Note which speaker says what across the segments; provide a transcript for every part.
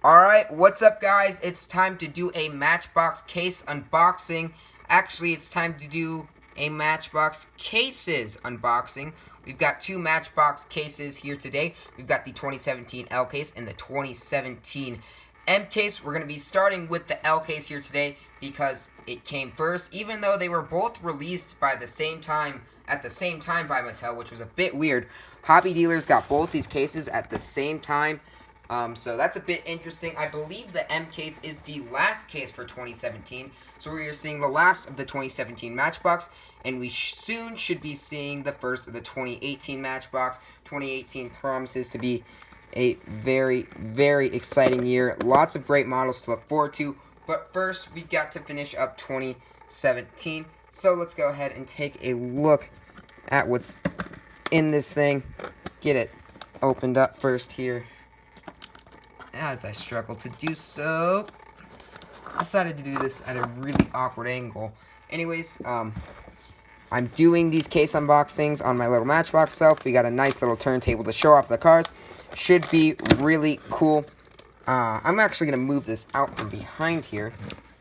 Speaker 1: Alright, what's up guys? It's time to do a Matchbox case unboxing. Actually, it's time to do a Matchbox cases unboxing. We've got two Matchbox cases here today. We've got the 2017 L case and the 2017 M case. We're going to be starting with the L case here today because it came first, even though they were both released by the same time, at the same time by Mattel, which was a bit weird. Hobby dealers got both these cases at the same time. So that's a bit interesting. I believe the M case is the last case for 2017. So we are seeing the last of the 2017 Matchbox, and we soon should be seeing the first of the 2018 Matchbox. 2018 promises to be a very, very exciting year. Lots of great models to look forward to. But first, we've got to finish up 2017. So let's go ahead and take a look at what's in this thing. Get it opened up first here. As I struggle to do so, decided to do this at a really awkward angle. Anyways, I'm doing these case unboxings on my little Matchbox self. We got a nice little turntable to show off the cars. Should be really cool. I'm actually going to move this out from behind here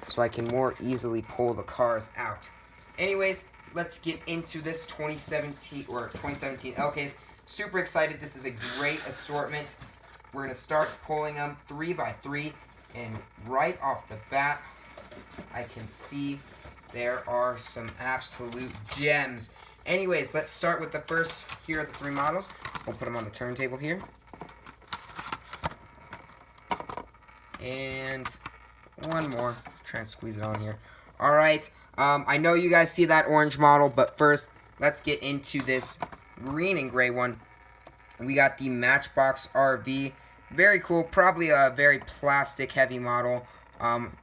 Speaker 1: so I can more easily pull the cars out. Anyways, let's get into this 2017 L case. Super excited. This is a great assortment. We're going to start pulling them 3 by 3, and right off the bat, I can see there are some absolute gems. Anyways, let's start with the first. Here are the 3 models. We'll put them on the turntable here. And one more. Try and squeeze it on here. Alright, I know you guys see that orange model, but first, let's get into this green and gray one. We got the Matchbox RV. Very cool. Probably a very plastic heavy model.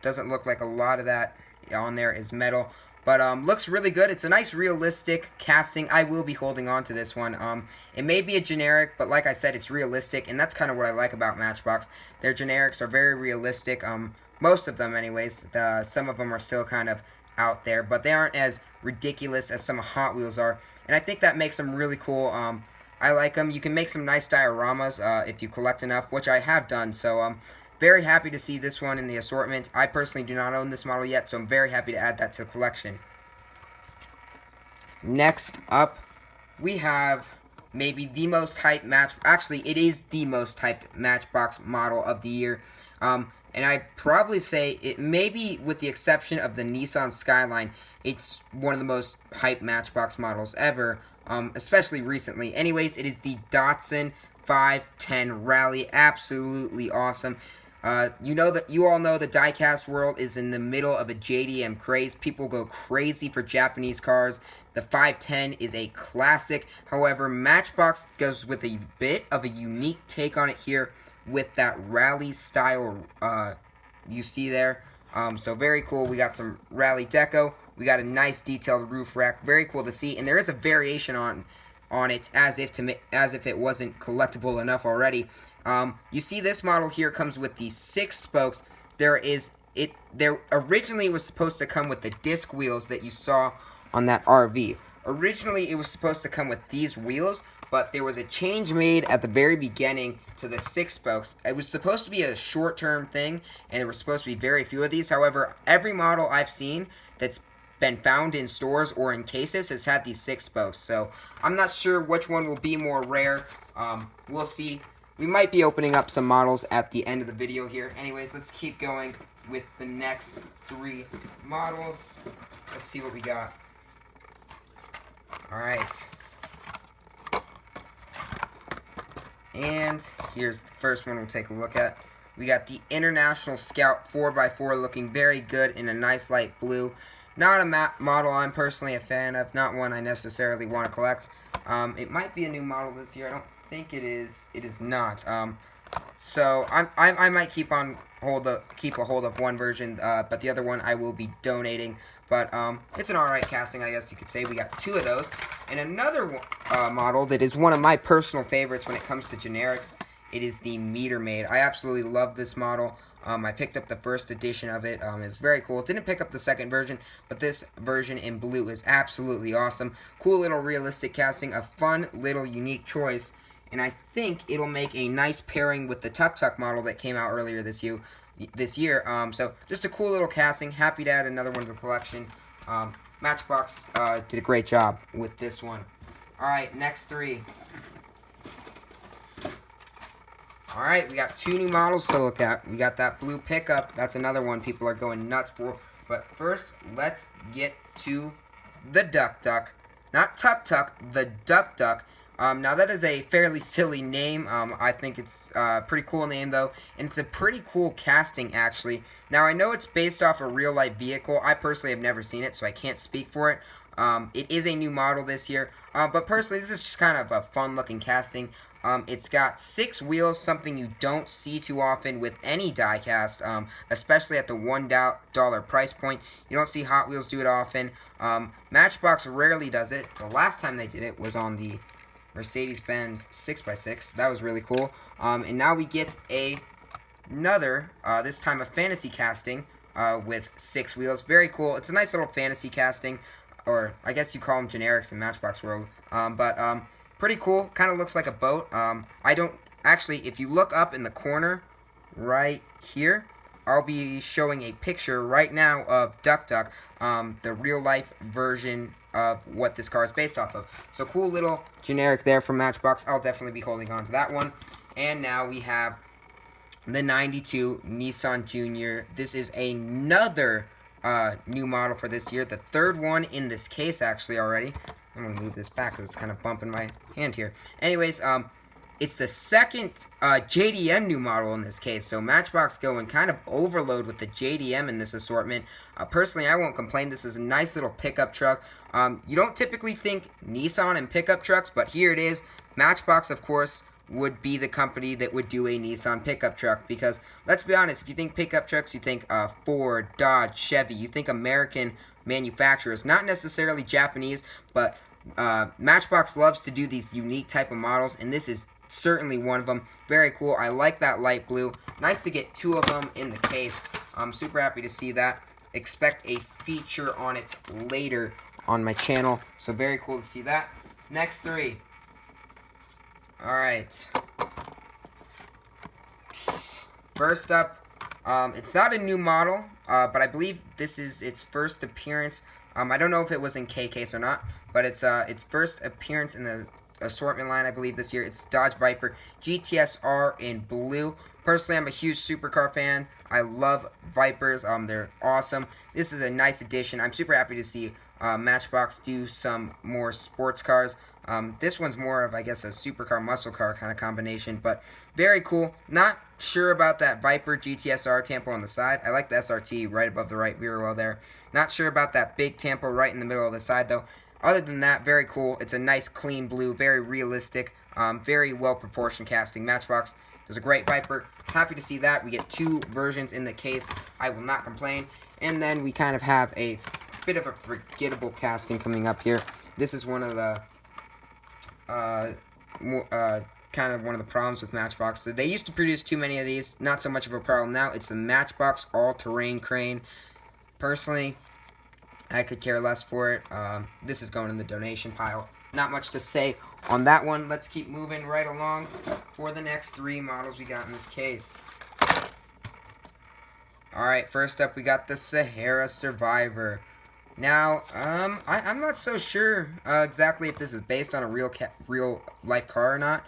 Speaker 1: Doesn't look like a lot of that on there is metal. But looks really good. It's a nice realistic casting. I will be holding on to this one. It may be a generic, but like I said, it's realistic. And that's kind of what I like about Matchbox. Their generics are very realistic. Most of them anyways. Some of them are still kind of out there. But they aren't as ridiculous as some Hot Wheels are. And I think that makes them really cool. I like them. You can make some nice dioramas if you collect enough, which I have done. So I'm very happy to see this one in the assortment. I personally do not own this model yet, so I'm very happy to add that to the collection. Next up, we have maybe the most hyped Actually, it is the most hyped Matchbox model of the year. And I'd probably say it, maybe with the exception of the Nissan Skyline, it's one of the most hyped Matchbox models ever. Especially recently. Anyways, it is the Datsun 510 Rally. Absolutely awesome. You all know the diecast world is in the middle of a JDM craze. People go crazy for Japanese cars. The 510 is a classic. However, Matchbox goes with a bit of a unique take on it here with that rally style you see there. So very cool. We got some rally deco. We got a nice detailed roof rack. Very cool to see. And there is a variation on it as if it wasn't collectible enough already. You see this model here comes with the 6 spokes. There originally it was supposed to come with the disc wheels that you saw on that RV. Originally it was supposed to come with these wheels, but there was a change made at the very beginning to the 6 spokes. It was supposed to be a short-term thing, and there were supposed to be very few of these. However, every model I've seen that's been found in stores or in cases has had these 6 spokes. So I'm not sure which one will be more rare. We'll see. We might be opening up some models at the end of the video here. Anyways, let's keep going with the next 3 models. Let's see what we got. Alright. And here's the first one we'll take a look at. We got the International Scout 4x4 looking very good in a nice light blue. Not a model I'm personally a fan of. Not one I necessarily want to collect. It might be a new model this year. I don't think it is. It is not. So I might keep a hold of one version, but the other one I will be donating. But it's an alright casting, I guess you could say. We got 2 of those. And another model that is one of my personal favorites when it comes to generics, it is the Meter Maid. I absolutely love this model. I picked up the first edition of it. It's very cool. Didn't pick up the second version, but this version in blue is absolutely awesome. Cool little realistic casting, a fun little unique choice. and I think it'll make a nice pairing with the Tuk Tuk model that came out earlier this year. So just a cool little casting. Happy to add another one to the collection. Matchbox did a great job with this one. Alright, next three. Alright, we got two new models to look at. We got that blue pickup. That's another one people are going nuts for. But first, let's get to the Duck Duck. Not Tuk Tuk, the Duck Duck. Now that is a fairly silly name. I think it's a pretty cool name though, and it's a pretty cool casting actually. Now I know it's based off a real life vehicle. I personally have never seen it, so I can't speak for it. It is a new model this year, but personally this is just kind of a fun looking casting. It's got 6 wheels, something you don't see too often with any diecast, especially at the $1 price point. You don't see Hot Wheels do it often. Matchbox rarely does it. The last time they did it was on the Mercedes-Benz 6x6. That was really cool. And now we get another, this time a fantasy casting with 6 wheels. Very cool. It's a nice little fantasy casting, or I guess you call them generics in Matchbox world. Pretty cool. Kind of looks like a boat. I don't actually, if you look up in the corner right here, I'll be showing a picture right now of Duck Duck, the real life version of what this car is based off of. So cool little generic there from Matchbox. I'll definitely be holding on to that one. And now we have the 92 Nissan Junior. This is another new model for this year. The third one in this case actually already. I'm going to move this back because it's kind of bumping my hand here. Anyways, it's the second JDM new model in this case. So Matchbox going kind of overload with the JDM in this assortment. Personally, I won't complain. This is a nice little pickup truck. You don't typically think Nissan and pickup trucks, but here it is. Matchbox, of course, would be the company that would do a Nissan pickup truck. Because, let's be honest, if you think pickup trucks, you think Ford, Dodge, Chevy. You think American manufacturers. Not necessarily Japanese, but Matchbox loves to do these unique type of models, and this is certainly one of them. Very cool. I like that light blue. Nice to get 2 of them in the case. I'm super happy to see that. Expect a feature on it later on my channel. So very cool to see that. Next 3. Alright. First up, it's not a new model, but I believe this is its first appearance. I don't know if it was in K case or not, but it's its first appearance in the assortment line, I believe, this year. It's the Dodge Viper GTS R in blue. Personally, I'm a huge supercar fan. I love Vipers. They're awesome. This is a nice addition. I'm super happy to see Matchbox do some more sports cars. This one's more of, I guess, a supercar, muscle car kind of combination, but very cool. Not sure about that Viper GTSR tampo on the side. I like the SRT right above the right rear wheel there. Not sure about that big tampo right in the middle of the side, though. Other than that, very cool. It's a nice, clean blue, very realistic, very well-proportioned casting. Matchbox does a great Viper. Happy to see that. We get 2 versions in the case. I will not complain. And then we kind of have a bit of a forgettable casting coming up here. This is one of the kind of one of the problems with Matchbox. So they used to produce too many of these. Not so much of a problem now. It's the Matchbox all-terrain crane. Personally, I could care less for it. This is going in the donation pile. Not much to say on that one. Let's keep moving right along for the next 3 models we got in this case. Alright, first up we got the Sahara Survivor. Now, I'm not so sure exactly if this is based on a real life car or not.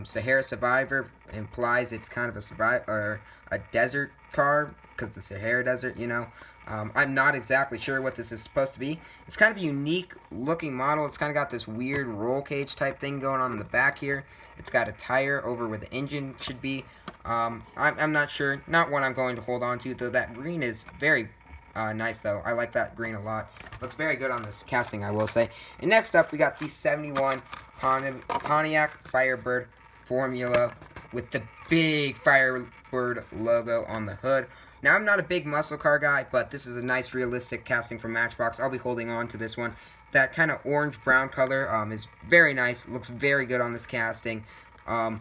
Speaker 1: Sahara Survivor implies it's kind of a desert car, because the Sahara Desert, you know. I'm not exactly sure what this is supposed to be. It's kind of a unique looking model. It's kind of got this weird roll cage type thing going on in the back here. It's got a tire over where the engine should be. I'm not sure. Not one I'm going to hold on to, though that green is very nice, though. I like that green a lot. Looks very good on this casting, I will say. And next up, we got the 71 Pontiac Firebird Formula with the big Firebird logo on the hood. Now, I'm not a big muscle car guy, but this is a nice, realistic casting from Matchbox. I'll be holding on to this one. That kind of orange-brown color is very nice. Looks very good on this casting. And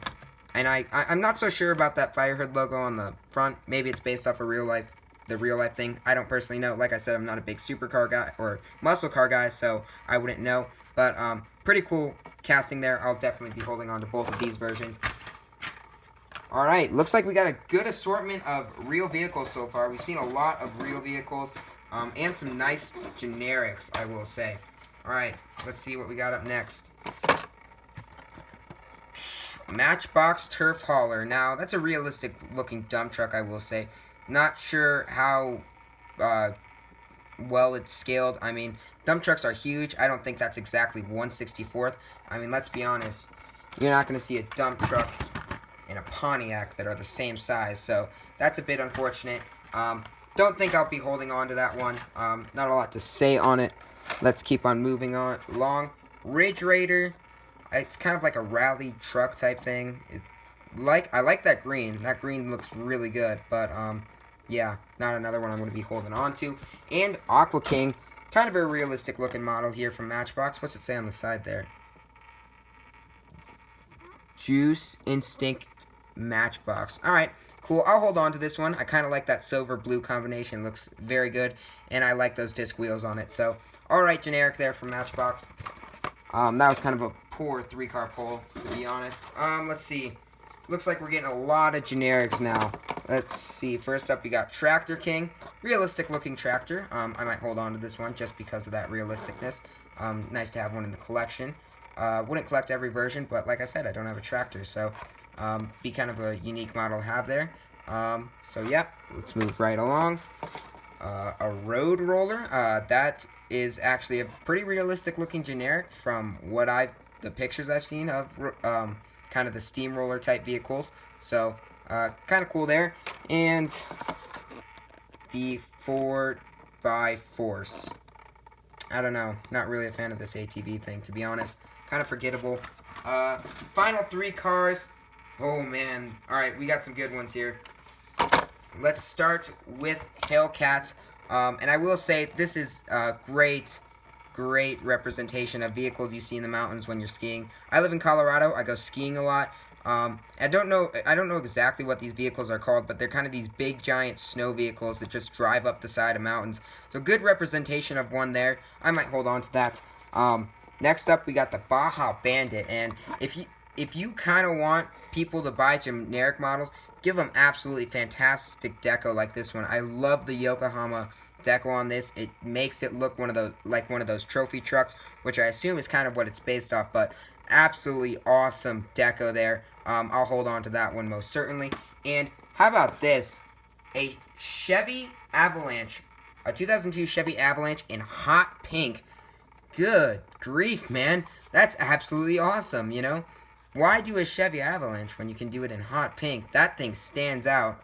Speaker 1: I'm not so sure about that Firehood logo on the front. Maybe it's based off a real-life the real life thing. I don't personally know. Like I said, I'm not a big supercar guy or muscle car guy, so I wouldn't know. But pretty cool casting there. I'll definitely be holding on to both of these versions. Alright, looks like we got a good assortment of real vehicles so far. We've seen a lot of real vehicles and some nice generics, I will say. Alright, let's see what we got up next. Matchbox Turf Hauler. Now, that's a realistic looking dump truck, I will say. Not sure how well it's scaled. I mean, dump trucks are huge. I don't think that's exactly 1/64th. I mean, let's be honest. You're not going to see a dump truck and a Pontiac that are the same size, so that's a bit unfortunate. Don't think I'll be holding on to that one. Not a lot to say on it. Let's keep on moving on along. Ridge Raider. It's kind of like a rally truck type thing. I like that green. That green looks really good, but yeah, not another one I'm going to be holding on to. And Aqua King. Kind of a realistic looking model here from Matchbox. What's it say on the side there? Juice Instinct Matchbox. Alright, cool. I'll hold on to this one. I kind of like that silver-blue combination. Looks very good. And I like those disc wheels on it. So, alright, generic there from Matchbox. That was kind of a poor 3-car pull, to be honest. Let's see. Looks like we're getting a lot of generics now. Let's see. First up, we got Tractor King. Realistic-looking tractor. I might hold on to this one just because of that realisticness. Nice to have one in the collection. Wouldn't collect every version, but like I said, I don't have a tractor, so be kind of a unique model to have there. So yeah, let's move right along. A Road Roller. That is actually a pretty realistic looking generic from what the pictures I've seen of kind of the steamroller type vehicles. So kind of cool there. And the 4x4. I don't know. Not really a fan of this ATV thing, to be honest. Kind of forgettable. Final 3 cars. Oh, man. Alright, we got some good ones here. Let's start with Hellcats. And I will say, this is a great representation of vehicles you see in the mountains when you're skiing. I live in Colorado. I go skiing a lot. I don't know exactly what these vehicles are called, but they're kind of these big, giant snow vehicles that just drive up the side of mountains. So good representation of one there. I might hold on to that. Next up, we got the Baja Bandit, and if you kind of want people to buy generic models, give them absolutely fantastic deco like this one. I love the Yokohama deco on this. It makes it look like one of those trophy trucks, which I assume is kind of what it's based off, but absolutely awesome deco there. I'll hold on to that one most certainly. And how about this? A Chevy Avalanche, a 2002 Chevy Avalanche in hot pink. Good grief, man. That's absolutely awesome, you know? Why do a Chevy Avalanche when you can do it in hot pink? That thing stands out.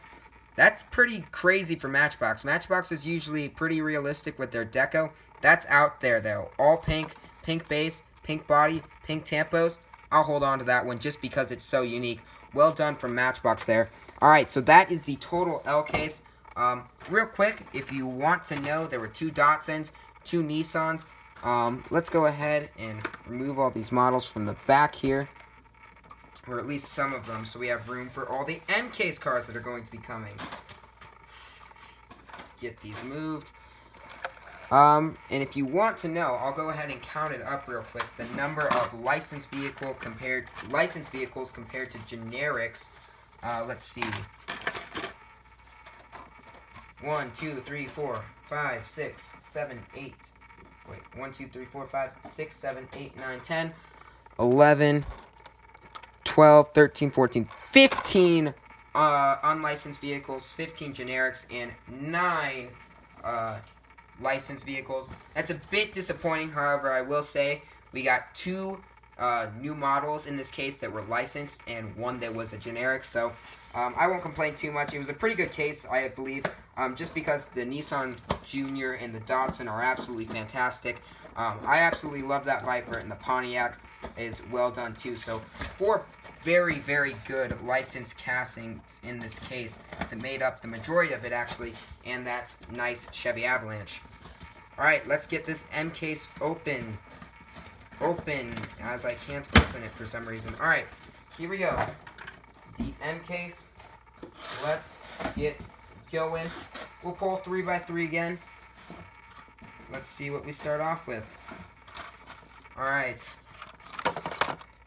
Speaker 1: That's pretty crazy for Matchbox. Matchbox is usually pretty realistic with their deco. That's out there, though. All pink, pink base, pink body, pink tampos. I'll hold on to that one just because it's so unique. Well done from Matchbox there. Alright, so that is the total L case. Real quick, if you want to know, there were 2 Datsuns, 2 Nissans. Let's go ahead and remove all these models from the back here. Or at least some of them, so we have room for all the M case cars that are going to be coming. Get these moved. And if you want to know, I'll go ahead and count it up real quick. The number of licensed vehicles compared to generics. Let's see. 1, 2, 3, 4, 5, 6, 7, 8. Wait, 1, 2, 3, 4, 5, 6, 7, 8, 9, 10, 11, 12, 13, 14, 15 unlicensed vehicles, 15 generics, and 9 licensed vehicles. That's a bit disappointing, however, I will say we got 2 new models in this case that were licensed and 1 that was a generic, so I won't complain too much. It was a pretty good case, I believe, just because the Nissan Junior and the Datsun are absolutely fantastic. I absolutely love that Viper, and the Pontiac is well done too. So 4 very, very good licensed castings in this case that made up the majority of it actually, and that nice Chevy Avalanche. Alright, let's get this M case open, as I can't open it for some reason. Alright, here we go. The M case, let's get going. We'll pull 3x3 again. Let's see what we start off with. Alright.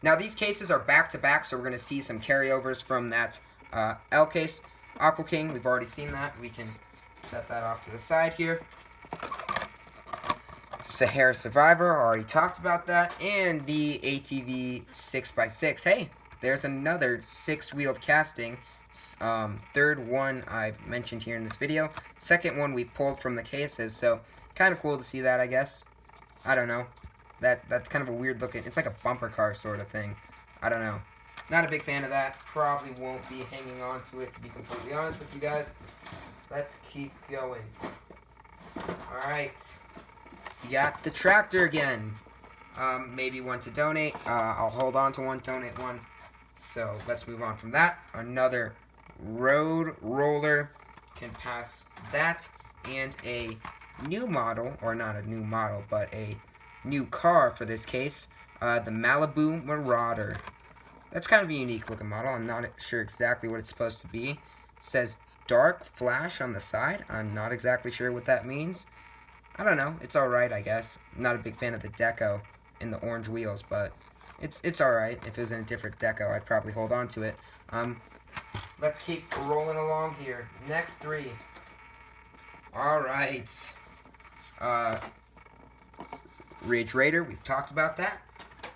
Speaker 1: Now these cases are back to back, so we're going to see some carryovers from that L case. Aqua King, we've already seen that. We can set that off to the side here. Sahara Survivor, already talked about that. And the ATV 6x6. Hey, there's another 6-wheeled casting. Third one I've mentioned here in this video. Second one we've pulled from the cases, so kind of cool to see that, I guess. I don't know. That's kind of a weird looking, it's like a bumper car sort of thing. I don't know. Not a big fan of that. Probably won't be hanging on to it, to be completely honest with you guys. Let's keep going. Alright. You got the tractor again. Maybe one to donate. I'll hold on to one, donate one. So let's move on from that. Another road roller. Can pass that. And a new model, or not a new model, but a new car for this case. The Malibu Marauder. That's kind of a unique looking model. I'm not sure exactly what it's supposed to be. It says dark flash on the side. I'm not exactly sure what that means. I don't know. It's alright, I guess. I'm not a big fan of the deco in the orange wheels, but it's alright. If it was in a different deco, I'd probably hold on to it. Let's keep rolling along here. Next three. Alright. Ridge Raider, we've talked about that.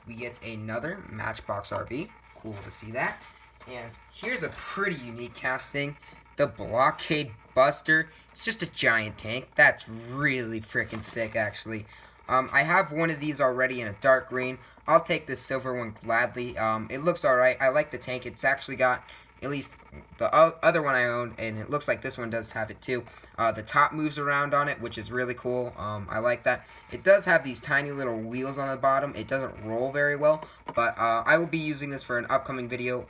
Speaker 1: We get another Matchbox RV. Cool to see that. And here's a pretty unique casting. The Blockade Buster. It's just a giant tank. That's really freaking sick, actually. I have one of these already in a dark green. I'll take this silver one gladly. It looks alright. I like the tank. It's actually got at least the other one I own, and it looks like this one does have it too. The top moves around on it, which is really cool. I like that. It does have these tiny little wheels on the bottom. It doesn't roll very well, but I will be using this for an upcoming video,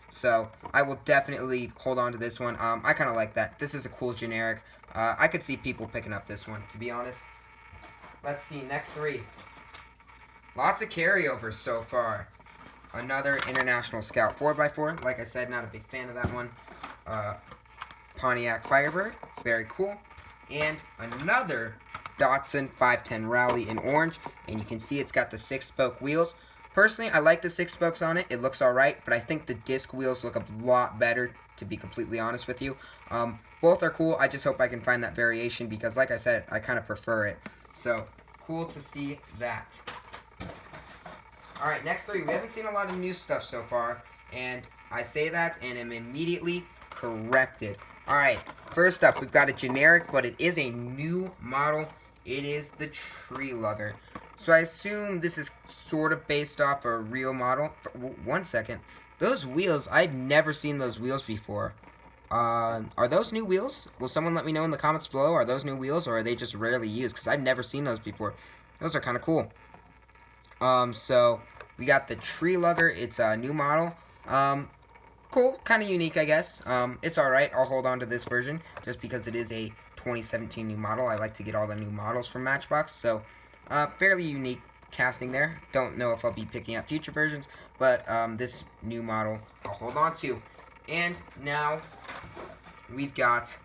Speaker 1: so I will definitely hold on to this one. I kind of like that. This is a cool generic. I could see people picking up this one, to be honest. Let's see, next three. Lots of carryovers so far. Another International Scout 4x4. Like I said, not a big fan of that one. Pontiac Firebird. Very cool. And another Datsun 510 Rally in orange. And you can see it's got the 6-spoke wheels. Personally, I like the 6 spokes on it. It looks alright. But I think the disc wheels look a lot better, to be completely honest with you. Both are cool. I just hope I can find that variation. Because like I said, I kind of prefer it. So, cool to see that. Alright, next three. We haven't seen a lot of new stuff so far, and I say that and am immediately corrected. Alright, first up, we've got a generic, but it is a new model. It is the Tree Lugger. So I assume this is sort of based off a real model. One second. Those wheels, I've never seen those wheels before. Are those new wheels? Will someone let me know in the comments below? Are those new wheels, or are they just rarely used? Because I've never seen those before. Those are kind of cool. So we got the Tree Lugger. It's a new model. Cool, kind of unique, I guess. It's alright. I'll hold on to this version just because it is a 2017 new model. I like to get all the new models from Matchbox, so fairly unique casting there. Don't know if I'll be picking up future versions, but this new model I'll hold on to. And now we've got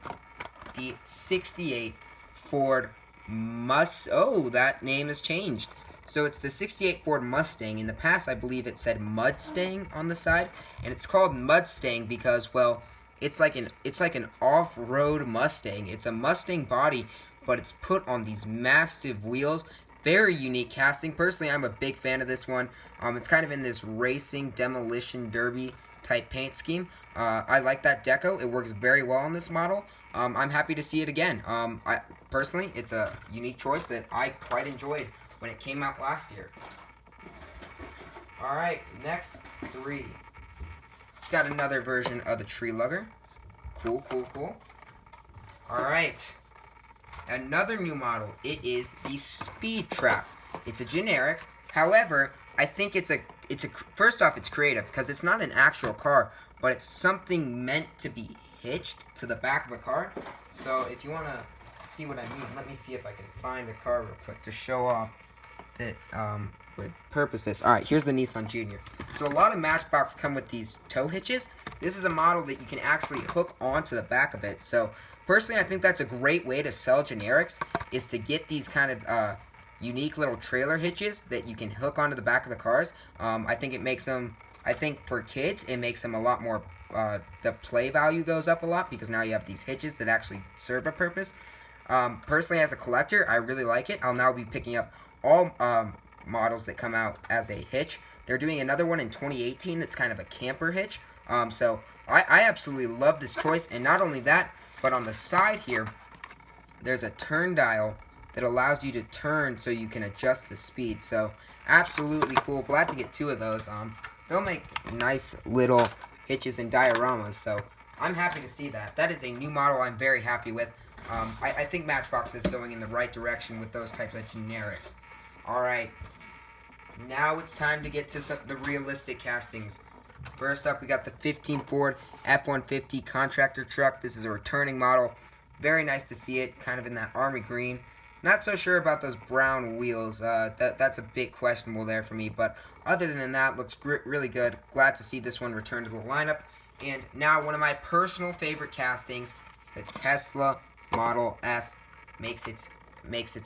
Speaker 1: the 68 Ford Mustang. Oh, that name has changed. So it's the 68 Ford Mustang. In the past, I believe it said Mudstang on the side, and it's called Mudstang because, well, it's like an off-road Mustang. It's a Mustang body, but it's put on these massive wheels. Very unique casting. Personally, I'm a big fan of this one. It's kind of in this racing demolition derby type paint scheme. I like that deco. It works very well on this model. I'm happy to see it again. Personally, it's a unique choice that I quite enjoyed when it came out last year. Alright, next three. Got another version of the Tree Lugger. Cool, cool, cool. Alright. Another new model. It is the Speed Trap. It's a generic. However, I think it's a first off, it's creative because it's not an actual car, but it's something meant to be hitched to the back of a car. So if you want to see what I mean, let me see if I can find a car real quick to show off that would purpose this. Alright, here's the Nissan Junior. So a lot of Matchbox come with these tow hitches. this is a model that you can actually hook onto the back of it. So personally, I think that's a great way to sell generics, is to get these kind of unique little trailer hitches that you can hook onto the back of the cars. I think it makes them, I think for kids, it makes them a lot more, the play value goes up a lot, because now you have these hitches that actually serve a purpose. Personally, as a collector, I really like it. I'll now be picking up all models that come out as a hitch. They're doing another one in 2018 that's kind of a camper hitch. So I absolutely love this choice. And not only that, but on the side here, there's a turn dial that allows you to turn so you can adjust the speed. So absolutely cool. Glad to get 2 of those. They'll make nice little hitches and dioramas. So I'm happy to see that. That is a new model I'm very happy with. I think Matchbox is going in the right direction with those types of generics. Alright, now it's time to get to the realistic castings. First up, we got the 15 Ford F-150 contractor truck. This is a returning model. Very nice to see it, kind of in that army green. Not so sure about those brown wheels. That's a bit questionable there for me, but other than that, looks really good. Glad to see this one return to the lineup. And now one of my personal favorite castings, the Tesla Model S, makes its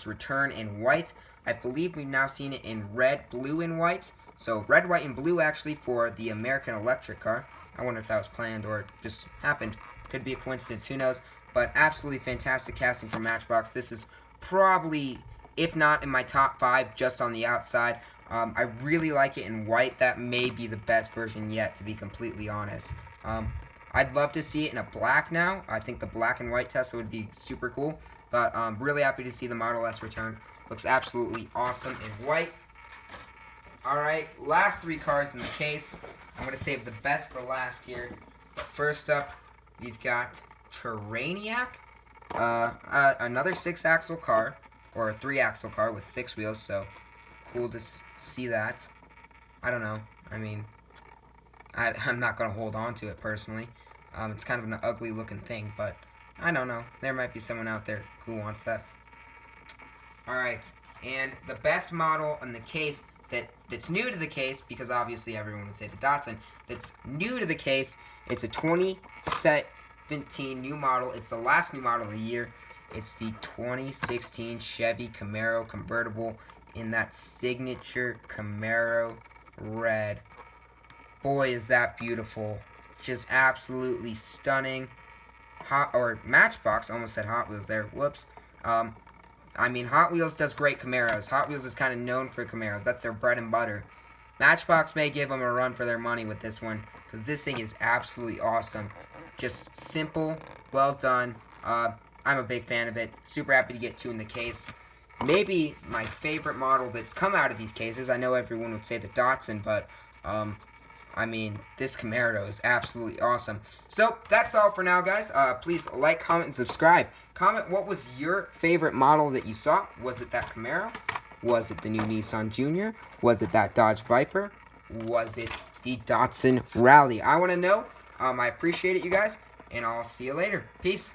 Speaker 1: return in white. I believe we've now seen it in red, blue, and white. So red, white, and blue actually for the American electric car. I wonder if that was planned or just happened. Could be a coincidence, who knows. But absolutely fantastic casting from Matchbox. This is probably, if not in my top 5, just on the outside. I really like it in white. That may be the best version yet, to be completely honest. I'd love to see it in a black now. I think the black and white Tesla would be super cool. But really happy to see the Model S return. Looks absolutely awesome in white. Alright, last 3 cars in the case. I'm going to save the best for last here. But first up, we've got Terraniac. Another 6-axle car, or a 3-axle car with 6 wheels. So, cool to see that. I don't know. I mean, I'm not going to hold on to it personally. It's kind of an ugly looking thing, but I don't know. There might be someone out there who wants that. Alright, and the best model in the case that's new to the case, because obviously everyone would say the Datsun, that's new to the case, it's a 2017 new model. It's the last new model of the year. It's the 2016 Chevy Camaro convertible in that signature Camaro red. Boy, is that beautiful. Just absolutely stunning. Matchbox, almost said Hot Wheels there. Whoops. I mean, Hot Wheels does great Camaros. Hot Wheels is kind of known for Camaros. That's their bread and butter. Matchbox may give them a run for their money with this one, because this thing is absolutely awesome. Just simple, well done. I'm a big fan of it. Super happy to get 2 in the case. Maybe my favorite model that's come out of these cases. I know everyone would say the Datsun, but I mean, this Camaro is absolutely awesome. So, that's all for now, guys. Please like, comment, and subscribe. Comment what was your favorite model that you saw. Was it that Camaro? Was it the new Nissan Junior? Was it that Dodge Viper? Was it the Datsun Rally? I want to know. I appreciate it, you guys, and I'll see you later. Peace.